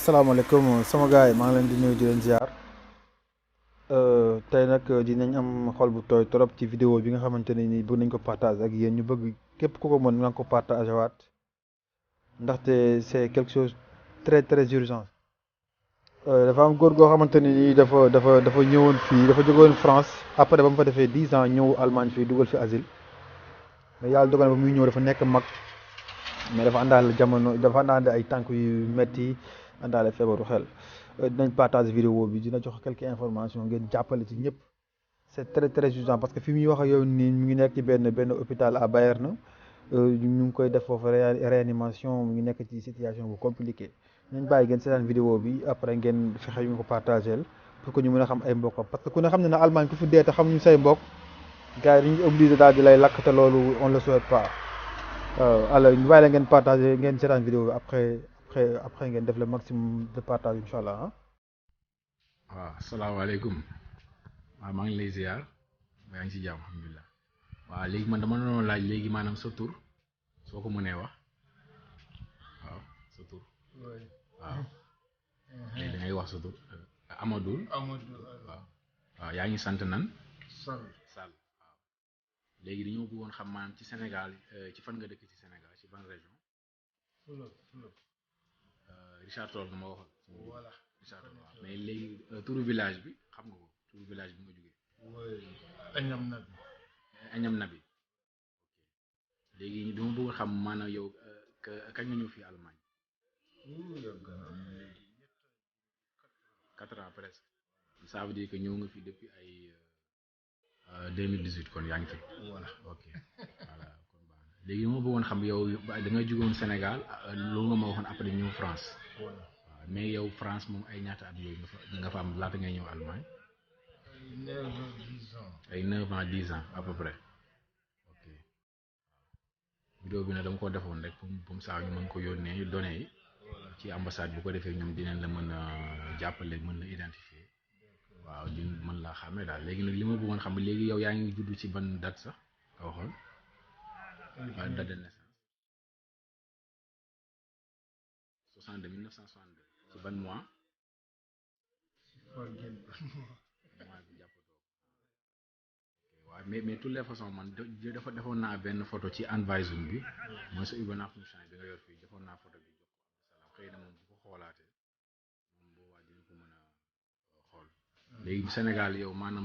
asalaamaaleykum sama gars yi maa ngi leen di nuyu di leen ziar tey nag dinañ am xol bu tooy trop ci vidéo bi nga xamante ne nii bëgg nañ ko partage ak yéen ñu bëgg képp ku ko mën nga ko partagé waat ndaxte c'est quelque chose très très urgent. Dafa am góor goo xamante ne nii dafa ñëwoon fii dafa jógoon France après ba mu fa defee 10 ans ñëw Allemagne fii dugal fi asile mais yàlla dogal na ba muy ñëw dafa nekk mag mais dafa àndaale jamono dafa àndaale ay tànk yu metti àndaale feebaru xel. Dinañ partage vidéo bi dina jox quelques informations ngeen jàppale ci ñëpp c'est très très urgent parce que fi muy wax ak yow nii mu ngi nekk ci benn hôpital à Bayern ñu ngi koy def foofu réanimation mu ngi nekk ci situation bu compliqué nañ bàyyi ngeen seetaan vidéo bi après ngeen fexe ñu ko partagel pour que ñu mën a xam ay mbokkam parce que ku ne xam ne na Allemagne ku fi dee te xamuñu say mbokk gars yi dañuy obligé daal di lay lakk te loolu on le souhaite pas. Alors ñu bàyyi la ngeen partager ngeen seetaan vidéo bi après ngeen def le maximum de partage incha allah ah. waaw asalaamaaleykum waaw maa ngi lay ziar yaa ngi si jàmm alhamdulilah waaw léegi man dama doon laaj léegi maanaam sa tur soo ko mënee wax waaw sa tur waaw léegi da ngay wax sa tur Amadou waaw waaw yaa ngi sant nan Sall waaw léegi dañoo bëggoon xam maanaam ci Sénégal ci fan nga dëkk ci Sénégal ci ban région Richard Toll nga ma waxoon voilà Richard Toll waaw mais léegi turu village bi xam nga ko turu village bi nga jógee Agnam Nabi léegi dama bëgg xam maanaam yow kañ nga ñëw fii Allemagne 4 ans presque ça veut dire que ñëw nga fi depuis ay 2018 kon yaa ngi fi voilà ok voilà kon baax na léegi dama bëggoon xam yow da nga jógoon Sénégal loolu nga ma waxoon après ñëw France waaw mais yow France moom ay ñaata at yooyu nga fa am laata ngay ñëw Allemagne ay 9 ans 10 ans à peu près ok vidéo bi nag dama ko defoon rek pour saa ñu mën ko yónnee données yi ci ambassade bu ko defee ñoom dinañ la mën a jàppale mën la identifier waaw di mën laa xàmmee daal léegi nag li ma bëggoon xam léegi yow yaa ngi judd ci ban date sax nga waxoon date de naissance 62 1962 ci ban mois mois bi jàppatoo waaw mais toutes les façons man dafa defoon naa benn photo ci Anweisung bi mooy sa Übernachtungsschein bi nga yor fii defoon naa photo bi jox ko xëy na moom bu ko xoolaatee moom boobaa dina ko mën a xool léegi Sénégal yow maanaam